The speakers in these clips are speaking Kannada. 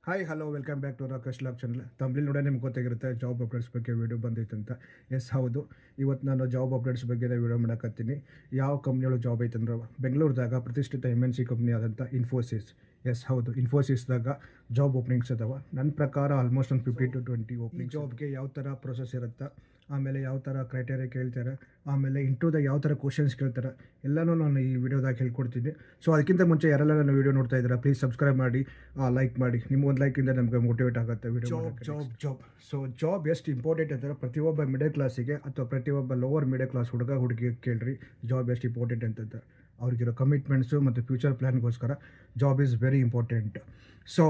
Hi hello welcome back to Rakesh log channel. ತಮಿಳು ನೋಡೇ ನಿಮ್ಗೆ ಗೊತ್ತಾಗಿರುತ್ತೆ ಜಾಬ್ ಅಪ್ಡೇಟ್ಸ್ ಬಗ್ಗೆ ವೀಡಿಯೋ ಬಂದೈತೆ ಅಂತ. ಎಸ್ ಹೌದು, ಇವತ್ತು ನಾನು ಜಾಬ್ ಅಪ್ಡೇಟ್ಸ್ ಬಗ್ಗೆ ವೀಡಿಯೋ ಮಾಡಕತ್ತೀನಿ. ಯಾವ ಕಂಪ್ನಿಗಳು ಜಾಬ್ ಐತೆ ಅಂದ್ರೆ ಬೆಂಗಳೂರದಾಗ ಪ್ರತಿಷ್ಠಿತ MNC ಕಂಪ್ನಿ ಆದಂಥ ಇನ್ಫೋಸಿಸ್. ಎಸ್ ಹೌದು, ಇನ್ಫೋಸಿಸ್ದಾಗ ಜಾಬ್ ಓಪನಿಂಗ್ಸ್ ಅದಾವ. ನನ್ನ ಪ್ರಕಾರ ಆಲ್ಮೋಸ್ಟ್ ಒಂದು 50 to 20 ಓಪನಿಂಗ್. ಜಾಬ್ಗೆ ಯಾವ ಥರ ಪ್ರೊಸೆಸ್ ಇರುತ್ತೆ, ಆಮೇಲೆ ಯಾವ ಥರ ಕ್ರೈಟೇರಿಯಾ ಕೇಳ್ತಾರೆ, ಆಮೇಲೆ ಇಂಟರ್ವ್ಯೂದಾಗ ಯಾವ ಥರ ಕ್ವಶನ್ಸ್ ಕೇಳ್ತಾರೆ ಎಲ್ಲನೂ ನಾನು ಈ ವಿಡಿಯೋದಾಗ ಹೇಳ್ಕೊಡ್ತೀನಿ. ಸೊ ಅದಕ್ಕಿಂತ ಮುಂಚೆ ಯಾರೆಲ್ಲ ನನ್ನ ವೀಡಿಯೋ ನೋಡ್ತಾ ಇದ್ದೀರಾ ಪ್ಲೀಸ್ ಸಬ್ಸ್ಕ್ರೈಬ್ ಮಾಡಿ, ಲೈಕ್ ಮಾಡಿ. ನಿಮ್ಮ ಒಂದು ಲೈಕಿಂದ ನಮಗೆ ಮೋಟಿವೇಟ್ ಆಗುತ್ತೆ ವಿಡಿಯೋ. ಜಾಬ್ ಸೊ ಜಾಬ್ ಎಷ್ಟು ಇಂಪಾರ್ಟೆಂಟ್ ಅಂತಾರೆ ಪ್ರತಿಯೊಬ್ಬ ಮಿಡಲ್ ಕ್ಲಾಸಿಗೆ ಅಥವಾ ಪ್ರತಿಯೊಬ್ಬ ಲೋವರ್ ಮಿಡಲ್ ಕ್ಲಾಸ್ ಹುಡುಗಿಗೆ ಕೇಳ್ರಿ ಜಾಬ್ ಎಷ್ಟು ಇಂಪಾರ್ಟೆಂಟ್ ಅಂತಂದ್ರೆ. ಅವ್ರಿಗಿರೋ ಕಮಿಟ್ಮೆಂಟ್ಸು ಮತ್ತು ಫ್ಯೂಚರ್ ಪ್ಲ್ಯಾನ್ಗೋಸ್ಕರ job is very important. So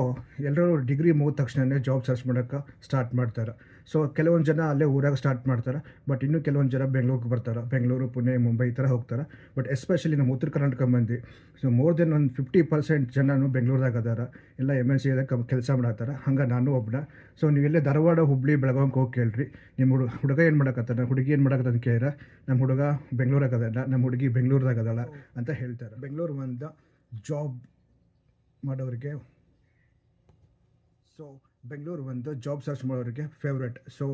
ಎಲ್ಲರೂ ಡಿಗ್ರಿ ಮುಗಿದ ತಕ್ಷಣವೇ ಜಾಬ್ ಸರ್ಚ್ ಮಾಡೋಕ್ಕೆ ಸ್ಟಾರ್ಟ್ ಮಾಡ್ತಾರೆ. ಸೊ ಕೆಲವೊಂದು ಜನ ಅಲ್ಲೇ ಊರಾಗ ಸ್ಟಾರ್ಟ್ ಮಾಡ್ತಾರೆ, ಬಟ್ ಇನ್ನೂ ಕೆಲವೊಂದು ಜನ ಬೆಂಗಳೂರಿಗೆ ಬರ್ತಾರೆ. ಬೆಂಗಳೂರು, ಪುಣೆ, ಮುಂಬೈ ಈ ಥರ ಹೋಗ್ತಾರೆ. ಬಟ್ ಎಸ್ಪೆಷಲಿ ನಮ್ಮ ಉತ್ತರ ಕರ್ನಾಟಕ ಮಂದಿ, ಸೊ ಮೋರ್ ದೆನ್ ಒಂದು 50% ಜನನು ಬೆಂಗಳೂರದಾಗ ಅದಾರ, ಎಲ್ಲ MNC ಕೆಲಸ ಮಾಡತ್ತಾರ. ಹಂಗೆ ನಾನು ಒಬ್ಬನ. ಸೊ ನೀವೆಲ್ಲೇ ಧಾರವಾಡ, ಹುಬ್ಳಿ, ಬೆಳಗಾವಿಗೆ ಹೋಗಿ ಕೇಳ್ರಿ, ನಿಮ್ಮ ಹುಡುಗ ಏನು ಮಾಡಕತ್ತಾನ, ಹುಡುಗಿ ಏನು ಮಾಡಕತ್ತ ಕೇಳ್ರ, ನಮ್ಮ ಹುಡುಗ ಬೆಂಗಳೂರಾಗ ಅದಲ್ಲ, ನಮ್ಮ ಹುಡುಗಿ ಬೆಂಗಳೂರದಾಗ ಅದಲ್ಲ ಅಂತ ಹೇಳ್ತಾರೆ. ಬೆಂಗಳೂರು ಒಂದು ಜಾಬ್ ಮಾಡೋರಿಗೆ, ಸೊ ಬೆಂಗಳೂರು ಒಂದು ಜಾಬ್ ಸರ್ಚ್ ಮಾಡೋರಿಗೆ ಫೇವ್ರೇಟ್. ಸೊ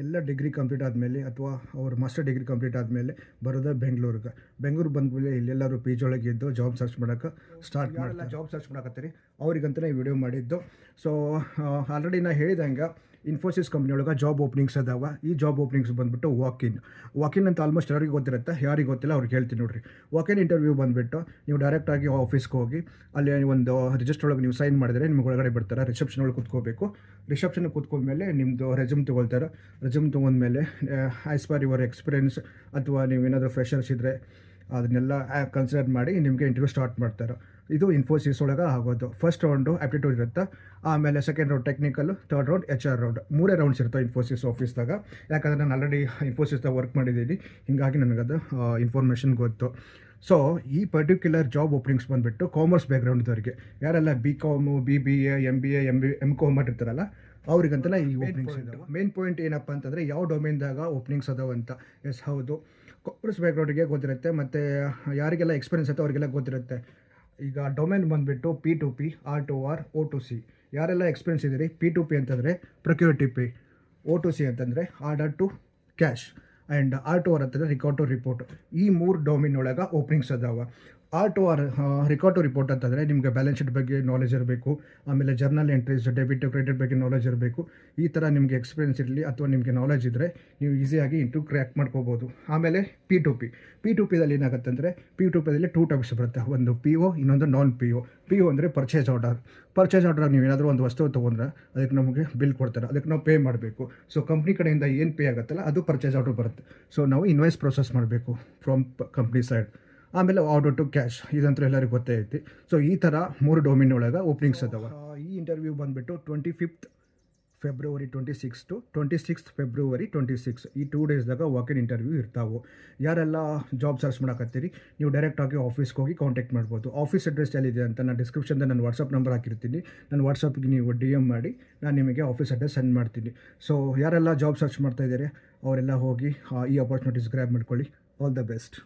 ಎಲ್ಲ ಡಿಗ್ರಿ ಕಂಪ್ಲೀಟ್ ಆದಮೇಲೆ ಅಥವಾ ಅವ್ರ ಮಾಸ್ಟರ್ ಡಿಗ್ರಿ ಕಂಪ್ಲೀಟ್ ಆದಮೇಲೆ ಬರೋದು ಬೆಂಗಳೂರು ಬಂದ್ಮೇಲೆ ಇಲ್ಲೆಲ್ಲರೂ PG ಒಳಗೆ ಇದ್ದು ಜಾಬ್ ಸರ್ಚ್ ಮಾಡೋಕ್ಕೆ ಸ್ಟಾರ್ಟ್ ಮಾಡಲ್ಲ. ಜಾಬ್ ಸರ್ಚ್ ಮಾಡಕತ್ತೀರಿ ಅವ್ರಿಗಂತಲೇ ವಿಡಿಯೋ ಮಾಡಿದ್ದು. ಸೊ ಆಲ್ರೆಡಿ ನಾನು ಹೇಳಿದಂಗೆ ಇನ್ಫೋಸಿಸ್ ಕಂಪ್ನಿ ಒಳಗೆ ಜಾಬ್ ಓಪನಿಂಗ್ಸ್ ಅದಾವ. ಈ ಜಾಬ್ ಓಪನಿಂಗ್ಸ್ ಬಂದುಬಿಟ್ಟು ವಾಕಿನ್ ಅಂತ ಆಲ್ಮೋಸ್ಟ್ ಎಲ್ಲರಿಗೂ ಗೊತ್ತಿರುತ್ತೆ. ಯಾರಿಗೆ ಗೊತ್ತಿಲ್ಲ ಅವ್ರಿಗೆ ಹೇಳ್ತೀನಿ ನೋಡಿರಿ. ವಾಕಿನ್ ಇಂಟರ್ವ್ಯೂ ಬಂದುಬಿಟ್ಟು ನೀವು ಡೈರೆಕ್ಟಾಗಿ ಆಫೀಸ್ಗೆ ಹೋಗಿ ಅಲ್ಲಿ ಒಂದು ರಿಜಿಸ್ಟರ್ ಒಳಗೆ ನೀವು ಸೈನ್ ಮಾಡಿದರೆ ನಿಮ್ಗೆ ಒಳಗಡೆ ಬಿಡ್ತಾರೆ. ರಿಸೆಪ್ಷನ್ ಒಳಗೆ ಕೂತ್ಕೋಬೇಕು. ರಿಸೆಪ್ಷನ್ಗೆ ಕೂತ್ಕೊಂಡ್ಮೇಲೆ ನಿಮ್ಮದು ರೆಸ್ಯೂಮ್ ತೊಗೊಳ್ತಾರೆ. ರೆಸ್ಯೂಮ್ ತೊಗೊಂಡ್ಮೇಲೆ ಆ್ಯಸ್ ಪರ್ ಯುವರ್ ಎಕ್ಸ್ಪೀರಿಯನ್ಸ್ ಅಥವಾ ನೀವೇನಾದರೂ ಫ್ರೆಷರ್ಸ್ ಇದ್ದರೆ ಅದನ್ನೆಲ್ಲ ಕನ್ಸಿಡರ್ ಮಾಡಿ ನಿಮಗೆ ಇಂಟರ್ವ್ಯೂ ಸ್ಟಾರ್ಟ್ ಮಾಡ್ತಾರೆ. ಇದು ಇನ್ಫೋಸಿಸ್ ಒಳಗೆ ಆಗೋದು. ಫಸ್ಟ್ ರೌಂಡು ಆ್ಯಪ್ಟಿಟ್ಯೂಡ್ ಇರುತ್ತೆ, ಆಮೇಲೆ second round technical, third round HR round. 3 rounds ಇರ್ತವೆ ಇನ್ಫೋಸಿಸ್ ಆಫೀಸ್ದಾಗ. ಯಾಕಂದರೆ ನಾನು ಆಲ್ರೆಡಿ ಇನ್ಫೋಸಿಸ್ದಾಗ ವರ್ಕ್ ಮಾಡಿದ್ದೀನಿ, ಹೀಗಾಗಿ ನನಗದು ಇನ್ಫಾರ್ಮೇಷನ್ ಗೊತ್ತು. ಸೊ ಈ ಪರ್ಟಿಕ್ಯುಲರ್ ಜಾಬ್ ಓಪನಿಂಗ್ಸ್ ಬಂದುಬಿಟ್ಟು ಕಾಮರ್ಸ್ ಬ್ಯಾಕ್ಗ್ರೌಂಡ್ದವ್ರಿಗೆ, ಯಾರೆಲ್ಲ BCom, BBA, MBA, MCom ಮಾಡಿರ್ತಾರಲ್ಲ ಅವ್ರಿಗಂತಲೇ ಈ ಓಪನಿಂಗ್ಸ್ ಇದ್ದಾವೆ. ಮೇನ್ ಪಾಯಿಂಟ್ ಏನಪ್ಪ ಅಂತಂದರೆ ಯಾವ ಡೊಮೇನ್ದಾಗ ಓಪನಿಂಗ್ಸ್ ಅದಾವ ಅಂತ. ಎಸ್ ಹೌದು, ಕಾಮರ್ಸ್ ಬ್ಯಾಕ್ಗ್ರೌಂಡಿಗೆ ಗೊತ್ತಿರುತ್ತೆ, ಮತ್ತು ಯಾರಿಗೆಲ್ಲ ಎಕ್ಸ್ಪೀರಿಯನ್ಸ್ ಇರುತ್ತೆ ಅವ್ರಿಗೆಲ್ಲ ಗೊತ್ತಿರುತ್ತೆ. ಈಗ ಡೊಮೇನ್ ಬಂದುಬಿಟ್ಟು P2P, R2R, O2C. ಯಾರೆಲ್ಲ ಎಕ್ಸ್ಪೀರಿಯನ್ಸ್ ಇದ್ದೀರಿ, P2P ಅಂತಂದರೆ ಪ್ರೊಕ್ಯೂರ್ ಟು ಪೇ, O2C ಅಂತಂದರೆ order to cash, and R2R ಅಂತಂದರೆ ರಿಕಾರ್ಡ್ ಟು ರಿಪೋರ್ಟ್. ಈ 3 ಡೊಮೇನ್ ಒಳಗೆ ಓಪನಿಂಗ್ಸ್ ಅದಾವ. R2R ರಿಕಾರ್ಡ್ ಟು ರಿಪೋರ್ಟ್ ಅಂತಂದರೆ ನಿಮಗೆ ಬ್ಯಾಲೆನ್ಸ್ ಶೀಟ್ ಬಗ್ಗೆ ನಾಲೆಜ್ ಇರಬೇಕು, ಆಮೇಲೆ journal entries, debit to credit ಬಗ್ಗೆ ನಾಲೆಜ್ ಇರಬೇಕು. ಈ ಥರ ನಿಮಗೆ ಎಕ್ಸ್ಪೀರಿಯನ್ಸ್ ಇರಲಿ ಅಥವಾ ನಿಮಗೆ ನಾಲೆಜ್ ಇದ್ದರೆ ನೀವು ಈಸಿಯಾಗಿ ಇಂಟು ಕ್ರ್ಯಾಕ್ ಮಾಡ್ಕೋಬೋದು. ಆಮೇಲೆ P2Pದಲ್ಲಿ ಏನಾಗುತ್ತೆ ಅಂದರೆ P2Pದಲ್ಲಿ 2 ಟೈಪ್ಸ್ ಬರುತ್ತೆ. ಒಂದು PO, ಇನ್ನೊಂದು ನಾನ್ PO. PO ಅಂದರೆ ಪರ್ಚೇಸ್ ಆರ್ಡರ್. ನೀವು ಏನಾದರೂ ಒಂದು ವಸ್ತು ತೊಗೊಂಡ್ರೆ ಅದಕ್ಕೆ ನಮಗೆ ಬಿಲ್ ಕೊಡ್ತಾರೆ, ಅದಕ್ಕೆ ನಾವು ಪೇ ಮಾಡಬೇಕು. ಸೊ ಕಂಪ್ನಿ ಕಡೆಯಿಂದ ಏನು ಪೇ ಆಗುತ್ತಲ್ಲ ಅದು ಪರ್ಚೇಸ್ ಆರ್ಡರ್ ಬರುತ್ತೆ. ಸೊ ನಾವು ಇನ್ವಾಯ್ಸ್ ಪ್ರೊಸೆಸ್ ಮಾಡಬೇಕು ಫ್ರಮ್ ಕಂಪ್ನಿ ಸೈಡ್. ಆಮೇಲೆ ಆರ್ಡರ್ ಟು ಕ್ಯಾಶ್, ಇದಂತೂ ಎಲ್ಲರಿಗೂ ಗೊತ್ತೇ ಐತಿ. ಸೊ ಈ ಥರ 3 ಡೊಮೇನ್ ಒಳಗೆ ಓಪನಿಂಗ್ಸ್ ಅದಾವ. ಈ ಇಂಟರ್ವ್ಯೂ ಬಂದುಬಿಟ್ಟು 25th February 26 to 26th February 26 ಈ 2 ಡೇಸ್ದಾಗ ವಾಕಿನ್ ಇಂಟರ್ವ್ಯೂ ಇರ್ತಾವೆ. ಯಾರೆಲ್ಲ ಜಾಬ್ ಸರ್ಚ್ ಮಾಡಕತ್ತೀರಿ ನೀವು ಡೈರೆಕ್ಟಾಗಿ ಆಫೀಸ್ಗೆ ಹೋಗಿ ಕಾಂಟ್ಯಾಕ್ಟ್ ಮಾಡ್ಬೋದು. ಆಫೀಸ್ ಅಡ್ರೆಸ್ ಎಲ್ಲಿದೆ ಅಂತ ನಾನು ಡಿಸ್ಕ್ರಿಪ್ಷನ್ದಾಗ ನನ್ನ ವಾಟ್ಸಪ್ ನಂಬರ್ ಹಾಕಿರ್ತೀನಿ. ನನ್ನ ವಾಟ್ಸಪ್ಗೆ ನೀವು DM ಮಾಡಿ, ನಾನು ನಿಮಗೆ ಆಫೀಸ್ ಅಡ್ರೆಸ್ ಸೆಂಡ್ ಮಾಡ್ತೀನಿ. ಸೊ ಯಾರೆಲ್ಲ ಜಾಬ್ ಸರ್ಚ್ ಮಾಡ್ತಾಯಿದ್ದಾರೆ ಅವರೆಲ್ಲ ಹೋಗಿ ಈ ಅಪಾರ್ಚುನಿಟೀಸ್ ಗ್ರ್ಯಾಬ್ ಮಾಡ್ಕೊಳ್ಳಿ. All the best.